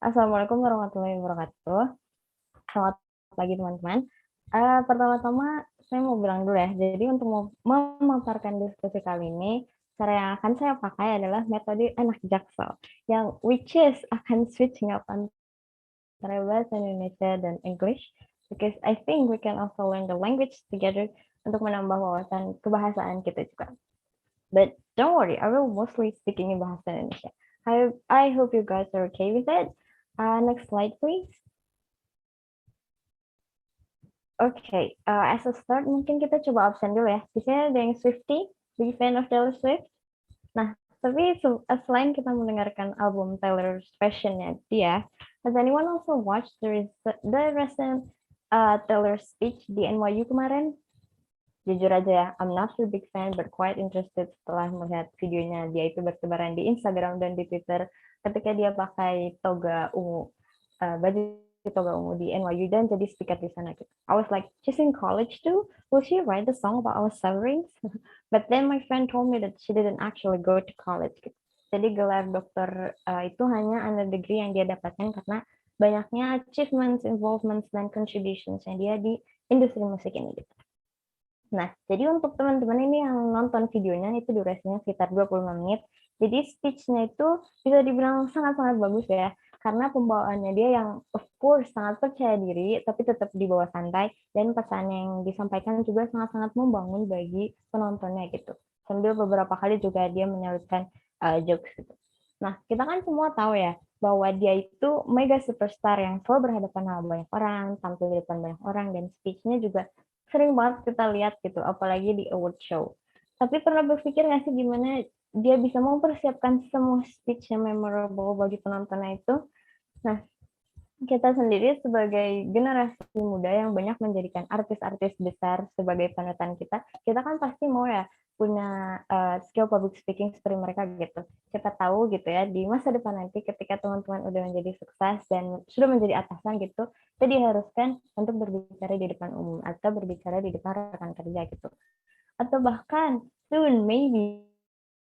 Assalamualaikum warahmatullahi wabarakatuh. Selamat pagi teman-teman. Pertama-tama saya mau bilang dulu ya. Jadi untuk memaparkan diskusi kali ini, cara yang akan saya pakai adalah metode anak Jaksel, yang which is akan switching up antara bahasa Indonesia dan English, because I think we can also learn the language together untuk menambah wawasan kebahasaan kita juga. But don't worry, I will mostly speaking in bahasa Indonesia. I hope you guys are okay with it. Next slide, please. Oke, as a start mungkin kita coba absen dulu ya. Di sini ada yang Swiftie, big fan of Taylor Swift. Nah, tapi selain kita mendengarkan album Taylor's Passion-nya dia, has anyone also watched the recent Taylor speech di NYU kemarin? Jujur aja ya, I'm not a big fan, but quite interested setelah melihat videonya dia itu bertebaran di Instagram dan di Twitter ketika dia pakai toga ungu, baju toga ungu di NYU dan jadi speaker di sana gitu. I was like, she's in college too? Will she write the song about our sufferings? But then my friend told me that she didn't actually go to college gitu. Jadi gelar dokter itu hanya under degree yang dia dapatkan karena banyaknya achievements, involvements, dan contributions yang dia di industri musik ini gitu. Nah, jadi untuk teman-teman ini yang nonton videonya itu durasinya sekitar 25 menit. Jadi speech-nya itu bisa dibilang sangat-sangat bagus ya. Karena pembawaannya dia yang of course sangat percaya diri, tapi tetap dibawa santai. Dan pesan yang disampaikan juga sangat-sangat membangun bagi penontonnya gitu. Sambil beberapa kali juga dia menyelipkan jokes gitu. Nah, kita kan semua tahu ya, bahwa dia itu mega superstar yang selalu berhadapan sama banyak orang, tampil di depan banyak orang, dan speech-nya juga sering banget kita lihat gitu, apalagi di award show. Tapi pernah berpikir nggak sih gimana dia bisa mempersiapkan semua speech yang memorable bagi penontonnya itu? Nah, kita sendiri sebagai generasi muda yang banyak menjadikan artis-artis besar sebagai panutan kita kan pasti mau ya punya skill public speaking seperti mereka gitu. Siapa tahu gitu ya di masa depan nanti ketika teman-teman udah menjadi sukses dan sudah menjadi atasan gitu, kita diharuskan untuk berbicara di depan umum atau berbicara di depan rekan kerja gitu. Atau bahkan soon maybe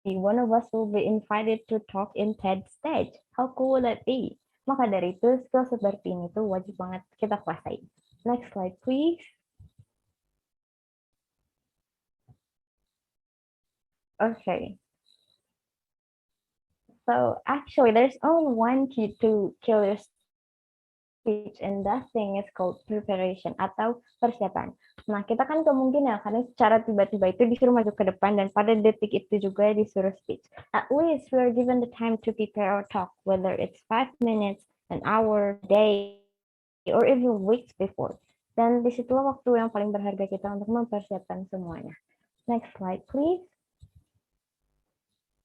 one of us will be invited to talk in TED stage. How cool would that be? Maka dari itu, skill seperti ini tuh wajib banget kita kuasai. Next slide, please. Okay. So actually, there's only one key to kill your speech, and that thing is called preparation atau persiapan. Nah, kita kan kemungkinan karena secara tiba-tiba itu disuruh maju ke depan dan pada detik itu juga disuruh speech. At least we are given the time to prepare our talk, whether it's 5 minutes, an hour, day, or even weeks before. Dan disitulah waktu yang paling berharga kita untuk mempersiapkan semuanya. Next slide, please.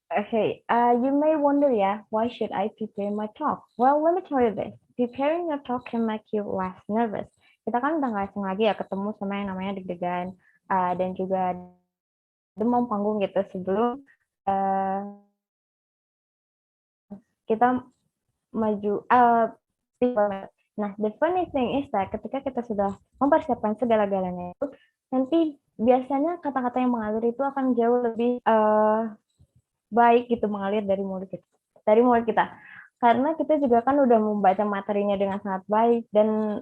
Okay, you may wonder, yeah, why should I prepare my talk? Well, let me tell you this. Preparing your talk can make you less nervous. Kita kan udah nggak asing lagi ya ketemu sama yang namanya deg-degan dan juga demam panggung gitu sebelum uh, kita maju. Nah, the funny thing is that ketika kita sudah mempersiapkan segala-galanya itu, nanti biasanya kata-kata yang mengalir itu akan jauh lebih baik gitu mengalir dari mulut kita karena kita juga kan udah membaca materinya dengan sangat baik dan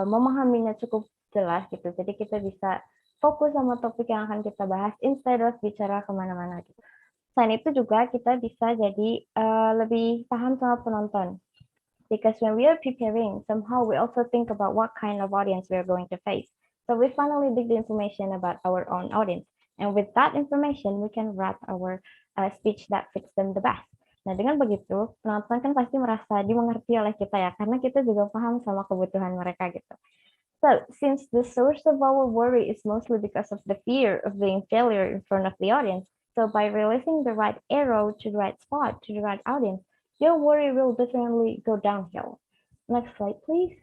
memahaminya cukup jelas gitu, jadi kita bisa fokus sama topik yang akan kita bahas instead of bicara kemana-mana gitu. Selain itu juga kita bisa jadi lebih paham sama penonton, because when we are preparing somehow we also think about what kind of audience we are going to face, so we finally dig the information about our own audience, and with that information we can wrap our speech that fits them the best. Nah, dengan begitu, penonton kan pasti merasa dimengerti oleh kita ya, karena kita juga paham sama kebutuhan mereka gitu. So, since the source of our worry is mostly because of the fear of being failure in front of the audience, so by releasing the right arrow to the right spot to the right audience, your worry will definitely go downhill. Next slide, please.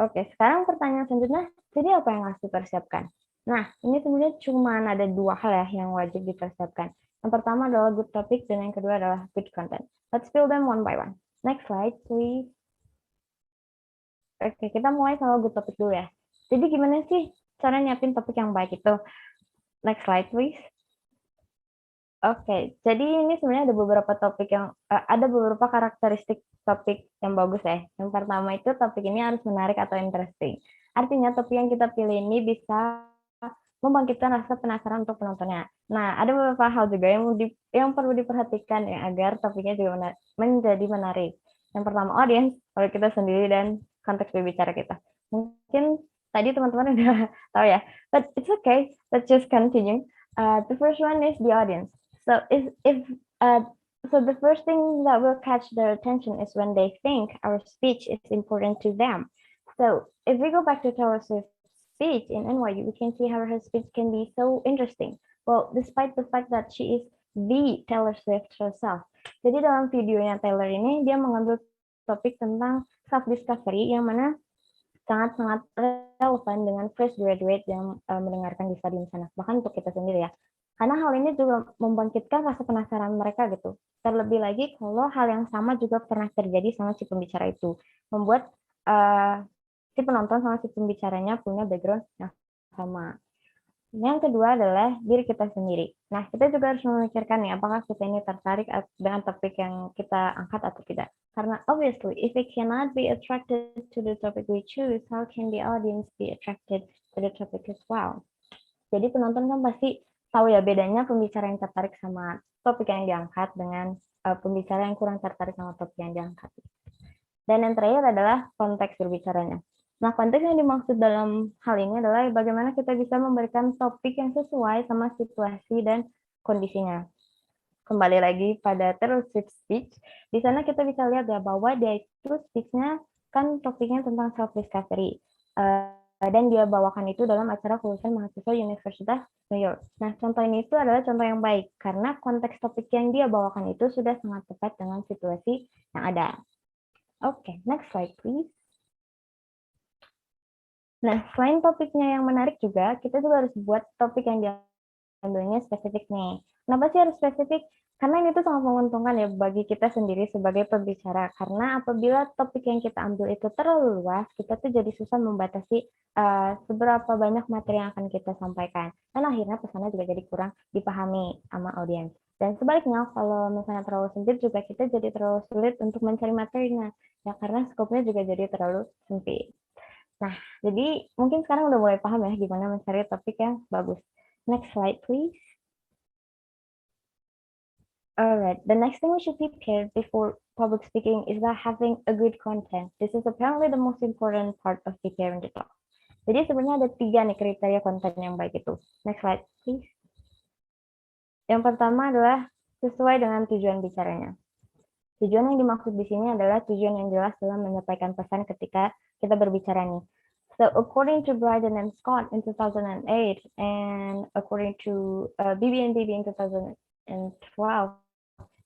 Oke, sekarang pertanyaan selanjutnya, jadi apa yang harus dipersiapkan? Nah, ini sebenarnya cuma ada dua hal ya yang wajib dipersiapkan. Yang pertama adalah good topic, dan yang kedua adalah good content. Let's fill them one by one. Next slide, please. Oke, kita mulai sama good topic dulu ya. Jadi gimana sih cara nyiapin topik yang baik itu? Next slide, please. Oke, jadi ini sebenarnya ada beberapa topik yang ada beberapa karakteristik topik yang bagus ya. Yang pertama itu topik ini harus menarik atau interesting. Artinya topik yang kita pilih ini bisa membangkitkan rasa penasaran untuk penontonnya. Nah, ada beberapa hal juga yang perlu diperhatikan ya agar topiknya juga menjadi menarik. Yang pertama audience, kalau kita sendiri dan konteks berbicara kita. Mungkin tadi teman-teman udah tahu ya, but it's okay. Let's just continue. The first one is the audience. So if uh, so the first thing that will catch their attention is when they think our speech is important to them. So if we go back to Taylor Swift's speech in NYU, we can see how her speech can be so interesting. Well, despite the fact that she is the Taylor Swift herself. Jadi dalam videonya Taylor ini dia mengambil topik tentang self discovery yang mana sangat-sangat relevan dengan fresh graduate yang mendengarkan di stadium sana. Bahkan untuk kita sendiri ya. Karena hal ini juga membangkitkan rasa penasaran mereka gitu. Terlebih lagi kalau hal yang sama juga pernah terjadi sama si pembicara itu. Membuat si penonton sama si pembicaranya punya background yang sama. Yang kedua adalah diri kita sendiri. Nah, kita juga harus memikirkan nih, apakah kita ini tertarik dengan topik yang kita angkat atau tidak. Karena obviously, if we cannot be attracted to the topic we choose, how can the audience be attracted to the topic as well? Jadi penonton kan pasti tahu ya bedanya pembicara yang tertarik sama topik yang diangkat dengan pembicara yang kurang tertarik sama topik yang diangkat. Dan yang terakhir adalah konteks berbicaranya. Nah, konteks yang dimaksud dalam hal ini adalah bagaimana kita bisa memberikan topik yang sesuai sama situasi dan kondisinya. Kembali lagi pada Taylor Swift speech, di sana kita bisa lihat ya bahwa dia itu speech-nya kan topiknya tentang self-discovery. Dan dia bawakan itu dalam acara kelulusan mahasiswa Universitas New York. Nah, contoh ini itu adalah contoh yang baik, karena konteks topik yang dia bawakan itu sudah sangat tepat dengan situasi yang ada. Oke, next slide please. Nah, selain topiknya yang menarik juga, kita juga harus buat topik yang diambilnya spesifik nih. Kenapa sih harus spesifik? Karena ini tuh sangat menguntungkan ya bagi kita sendiri sebagai pembicara. Karena apabila topik yang kita ambil itu terlalu luas, kita tuh jadi susah membatasi seberapa banyak materi yang akan kita sampaikan. Dan akhirnya pesannya juga jadi kurang dipahami sama audiens. Dan sebaliknya, kalau misalnya terlalu sempit juga kita jadi terlalu sulit untuk mencari materinya. Ya, karena skopnya juga jadi terlalu sempit. Nah, jadi mungkin sekarang udah mulai paham ya gimana mencari topik yang bagus. Next slide, please. Alright, the next thing we should prepare before public speaking is that having a good content. This is apparently the most important part of preparing the talk. Jadi sebenarnya ada 3 nih kriteria konten yang baik itu. Next slide, please. Yang pertama adalah sesuai dengan tujuan bicaranya. Tujuan yang dimaksud di sini adalah tujuan yang jelas dalam menyampaikan pesan ketika kita berbicara nih. So according to Bryden and Scott in 2008 and according to BB and BB in 2012,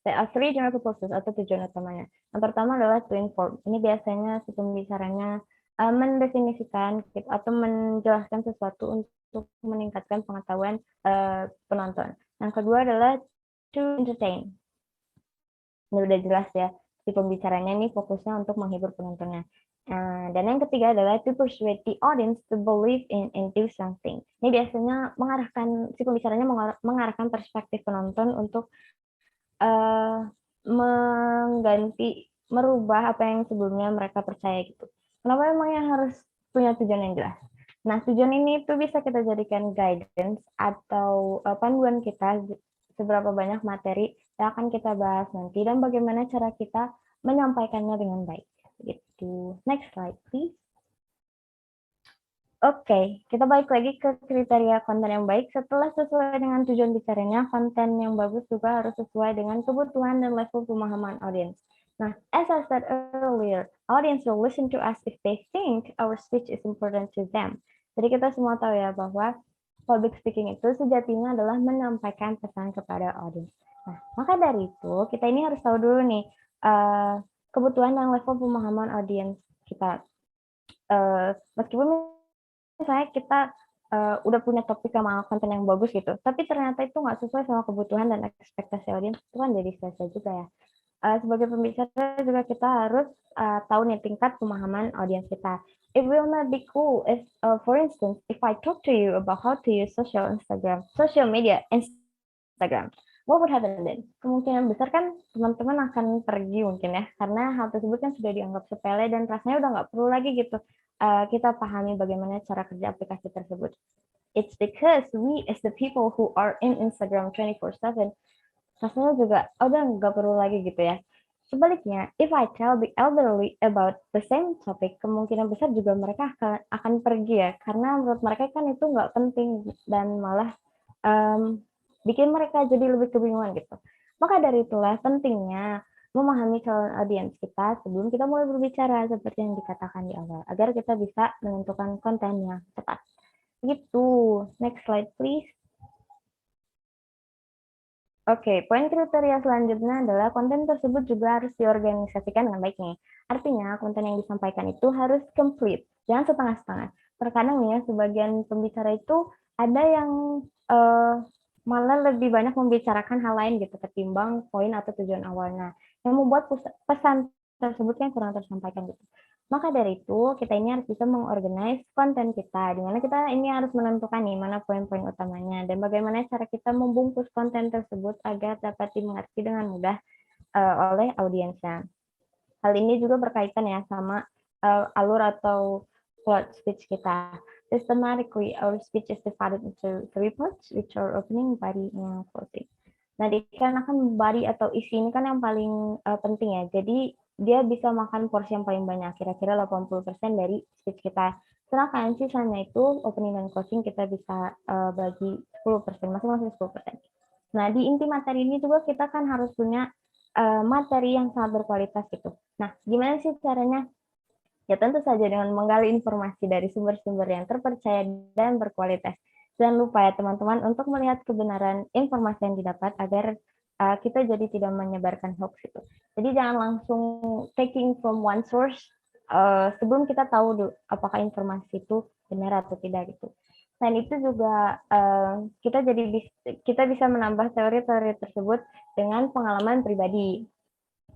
there are 3 general purposes atau tujuan utamanya. Yang pertama adalah to inform. Ini biasanya si pembicaranya mendefinisikan atau menjelaskan sesuatu untuk meningkatkan pengetahuan penonton. Yang kedua adalah to entertain. Ini udah jelas ya, si pembicaranya ini fokusnya untuk menghibur penontonnya. Dan yang ketiga adalah to persuade the audience to believe in do something. Ini biasanya mengarahkan si pembicaranya mengarahkan perspektif penonton untuk merubah apa yang sebelumnya mereka percaya gitu. Kenapa emangnya harus punya tujuan yang jelas? Nah, tujuan ini tuh bisa kita jadikan guidance atau panduan kita seberapa banyak materi yang akan kita bahas nanti dan bagaimana cara kita menyampaikannya dengan baik. Gitu. Next slide, please. Oke, kita balik lagi ke kriteria konten yang baik. Setelah sesuai dengan tujuan bicaranya, konten yang bagus juga harus sesuai dengan kebutuhan dan level pemahaman audiens. Nah, as I said earlier, audience will listen to us if they think our speech is important to them. Jadi kita semua tahu ya bahwa public speaking itu sejatinya adalah menyampaikan pesan kepada audiens. Nah, maka dari itu kita ini harus tahu dulu nih kebutuhan dan level pemahaman audiens kita. Meskipun misalnya kita udah punya topik sama konten yang bagus gitu, tapi ternyata itu nggak sesuai sama kebutuhan dan ekspektasi audiens, itu kan jadi sia-sia juga ya. Sebagai pembicara juga kita harus tahu nih tingkat pemahaman audiens kita. It will not be cool if, for instance, if I talk to you about how to use social media, Instagram. what would happen then? Kemungkinan besar kan teman-teman akan pergi mungkin ya, karena hal tersebut kan sudah dianggap sepele dan rasanya udah nggak perlu lagi gitu kita pahami bagaimana cara kerja aplikasi tersebut. It's because we as the people who are in Instagram 24/7 rasanya juga udah nggak perlu lagi gitu ya. Sebaliknya, if I tell the elderly about the same topic, kemungkinan besar juga mereka akan pergi ya, karena menurut mereka kan itu nggak penting dan malah um, bikin mereka jadi lebih kebingungan gitu. Maka dari itulah pentingnya memahami calon audiens kita sebelum kita mulai berbicara seperti yang dikatakan di awal, agar kita bisa menentukan konten yang tepat. Gitu. Next slide, please. Oke, poin kriteria selanjutnya adalah konten tersebut juga harus diorganisasikan dengan baik nih. Artinya, konten yang disampaikan itu harus complete, jangan setengah-setengah. Terkadang nih ya, sebagian pembicara itu ada yang malah lebih banyak membicarakan hal lain gitu ketimbang poin atau tujuan awalnya, yang membuat pesan tersebut yang kurang tersampaikan gitu. Maka dari itu, kita ini harus bisa mengorganize konten kita, di mana kita ini harus menentukan nih mana poin-poin utamanya, dan bagaimana cara kita membungkus konten tersebut agar dapat dimengerti dengan mudah oleh audiensnya. Hal ini juga berkaitan ya sama alur atau plot speech kita. Systematically, our speech is divided into three parts, which are opening, body, and closing. Nah, dikarenakan body atau isi ini kan yang paling penting ya. Jadi dia bisa makan porsi yang paling banyak, kira-kira 80% dari speech kita. Sedangkan sisanya itu opening dan closing kita bisa bagi 10%, masing-masing 10%. Nah, di inti materi ini juga kita kan harus punya materi yang sangat berkualitas gitu. Nah, gimana sih caranya? Ya tentu saja dengan menggali informasi dari sumber-sumber yang terpercaya dan berkualitas. Jangan lupa ya teman-teman untuk melihat kebenaran informasi yang didapat agar kita jadi tidak menyebarkan hoax itu. Jadi jangan langsung taking from one source sebelum kita tahu dulu apakah informasi itu benar atau tidak gitu. Selain itu juga kita bisa menambah teori-teori tersebut dengan pengalaman pribadi.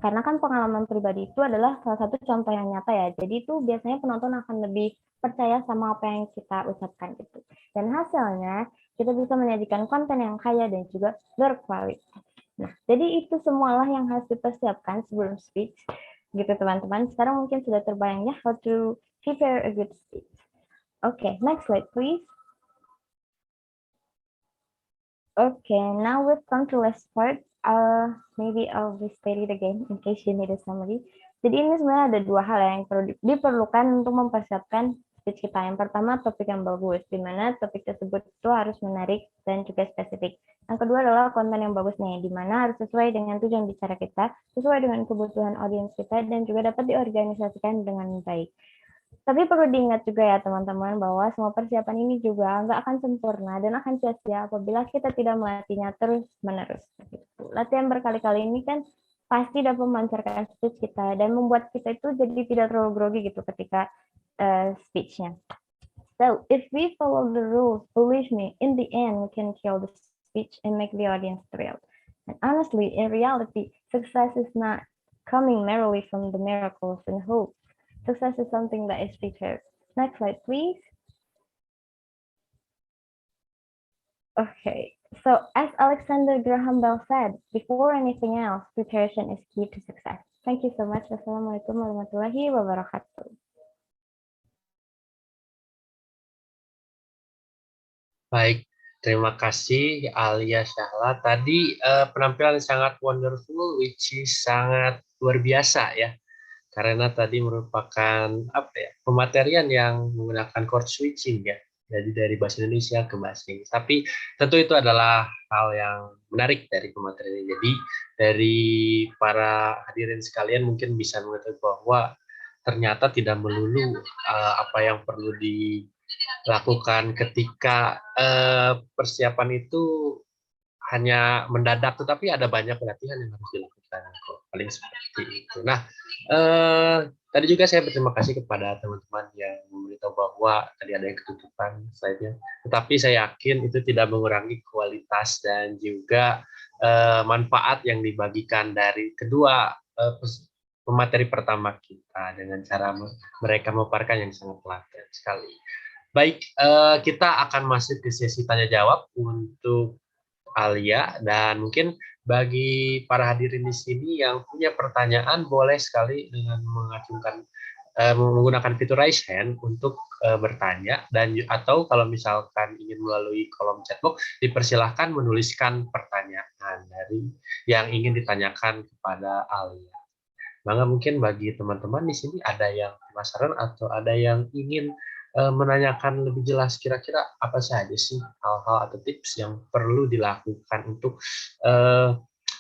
Karena kan pengalaman pribadi itu adalah salah satu contoh yang nyata ya. Jadi itu biasanya penonton akan lebih percaya sama apa yang kita ucapkan gitu. Dan hasilnya kita bisa menyajikan konten yang kaya dan juga berkualitas. Nah, jadi itu semualah yang harus dipersiapkan sebelum speech gitu teman-teman. Sekarang mungkin sudah terbayang ya how to prepare a good speech. Okay, next slide please. Okay, now we've come to last part. Maybe I'll restate it again in case you need a summary. Jadi ini sebenarnya ada dua hal yang perlu diperlukan untuk mempersiapkan speech kita. Yang pertama topik yang bagus, di mana topik tersebut itu harus menarik dan juga spesifik. Yang kedua adalah konten yang bagus nih, di mana harus sesuai dengan tujuan bicara kita, sesuai dengan kebutuhan audiens kita, dan juga dapat diorganisasikan dengan baik. Tapi perlu diingat juga ya teman-teman bahwa semua persiapan ini juga nggak akan sempurna dan akan sia-sia apabila kita tidak melatihnya terus-menerus. Latihan berkali-kali ini kan pasti dapat memancarkan speech kita dan membuat kita itu jadi tidak terlalu grogi gitu ketika speech-nya. So, if we follow the rules, believe me, in the end we can kill the speech and make the audience thrilled. And honestly, in reality, success is not coming merely from the miracles and hope. Success is something that is prepared. Next slide, please. Okay, so as Alexander Graham Bell said, before anything else, preparation is key to success. Thank you so much. Wassalamualaikum warahmatullahi wabarakatuh. Baik, terima kasih Alia Syahla. Tadi penampilan sangat wonderful, which is sangat luar biasa ya. Karena tadi merupakan apa ya, pematerian yang menggunakan chord switching ya. Jadi dari bahasa Indonesia ke bahasa Inggris. Tapi tentu itu adalah hal yang menarik dari pematerian ini. Jadi dari para hadirin sekalian mungkin bisa mengetahui bahwa ternyata tidak melulu apa yang perlu dilakukan ketika persiapan itu hanya mendadak, tetapi ada banyak pelatihan yang harus dilakukan paling seperti itu. Nah, tadi juga saya berterima kasih kepada teman-teman yang memberitahu bahwa tadi ada yang ketutupan slide-nya, tetapi saya yakin itu tidak mengurangi kualitas dan juga manfaat yang dibagikan dari kedua pemateri pertama kita dengan cara mereka memaparkan yang sangat telaten sekali. Baik, kita akan masuk ke sesi tanya jawab untuk Alia, dan mungkin bagi para hadirin di sini yang punya pertanyaan boleh sekali dengan menggunakan fitur raise hand untuk bertanya, dan atau kalau misalkan ingin melalui kolom chatbox dipersilahkan menuliskan pertanyaan dari yang ingin ditanyakan kepada Alia. Maka mungkin bagi teman-teman di sini ada yang penasaran atau ada yang ingin menanyakan lebih jelas kira-kira apa saja sih hal-hal atau tips yang perlu dilakukan untuk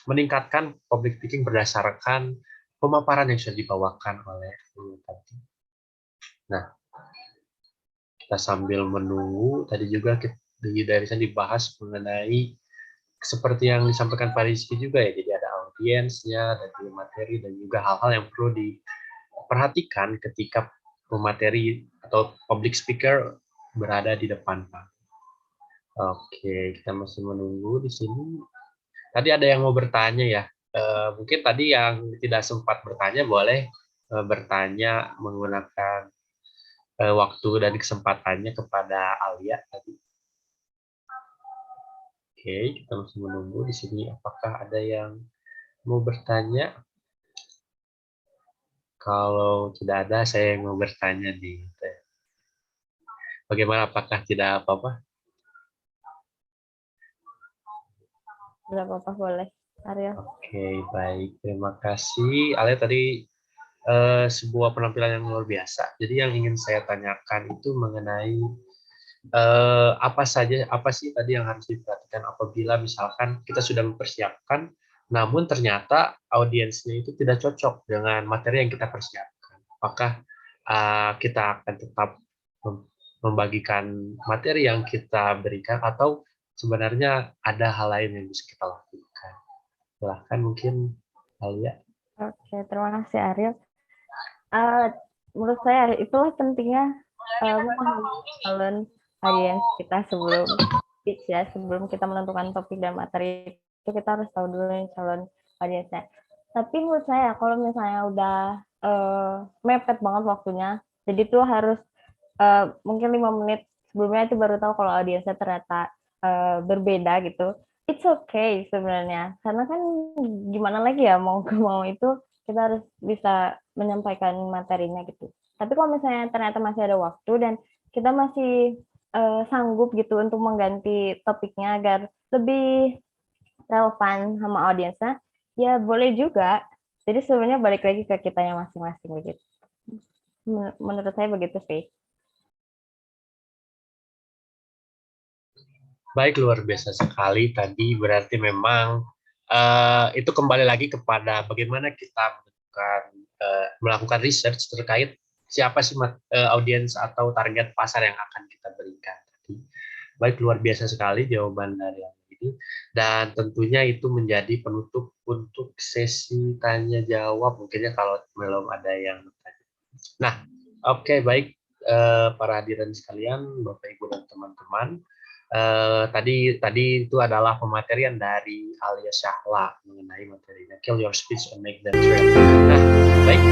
meningkatkan public speaking berdasarkan pemaparan yang sudah dibawakan oleh tadi. Nah, kita sambil menunggu, tadi juga dari saya dibahas mengenai seperti yang disampaikan Pak Rizky juga ya, jadi ada audiensnya, ada materi, dan juga hal-hal yang perlu diperhatikan ketika pemateri atau public speaker berada di depan Pak. Oke, kita masih menunggu di sini. Tadi ada yang mau bertanya ya, mungkin tadi yang tidak sempat bertanya boleh bertanya menggunakan waktu dan kesempatannya kepada Alia tadi. Oke, kita masih menunggu di sini apakah ada yang mau bertanya. Kalau tidak ada, saya yang mau bertanya nih. Bagaimana, apakah tidak apa-apa? Tidak apa-apa, boleh. Ariel. Oke, baik. Terima kasih. Alia tadi sebuah penampilan yang luar biasa. Jadi yang ingin saya tanyakan itu mengenai apa sih tadi yang harus diperhatikan apabila misalkan kita sudah mempersiapkan, namun ternyata audiensnya itu tidak cocok dengan materi yang kita persiapkan. Apakah kita akan tetap membagikan materi yang kita berikan atau sebenarnya ada hal lain yang bisa kita lakukan? Silahkan mungkin Alia. Oke, terima kasih Ariel. Menurut saya itulah pentingnya memahami calon audiens kita sebelum speech ya, sebelum kita menentukan topik dan materi itu kita harus tahu dulu nih calon audiensnya. Tapi menurut saya kalau misalnya udah mepet banget waktunya, jadi tuh harus mungkin 5 menit sebelumnya itu baru tahu kalau audiensnya ternyata berbeda gitu. It's okay sebenarnya, karena kan gimana lagi ya mau itu kita harus bisa menyampaikan materinya gitu. Tapi kalau misalnya ternyata masih ada waktu dan kita masih sanggup gitu untuk mengganti topiknya agar lebih relevan sama audiensnya, ya boleh juga. Jadi sebenarnya balik lagi ke kitanya masing-masing begitu. Menurut saya begitu sih. Baik, luar biasa sekali tadi. Berarti memang itu kembali lagi kepada bagaimana kita melakukan research terkait siapa sih audiens atau target pasar yang akan kita berikan. Baik, luar biasa sekali jawaban dari yang ini. Dan tentunya itu menjadi penutup untuk sesi tanya jawab. Mungkinnya kalau belum ada yang bertanya. Nah, oke, baik para hadirin sekalian, Bapak Ibu dan teman-teman. Tadi itu adalah pematerian dari Alia Syahla mengenai materinya Kill Your Speech and Make Them Trend. Nah, baik.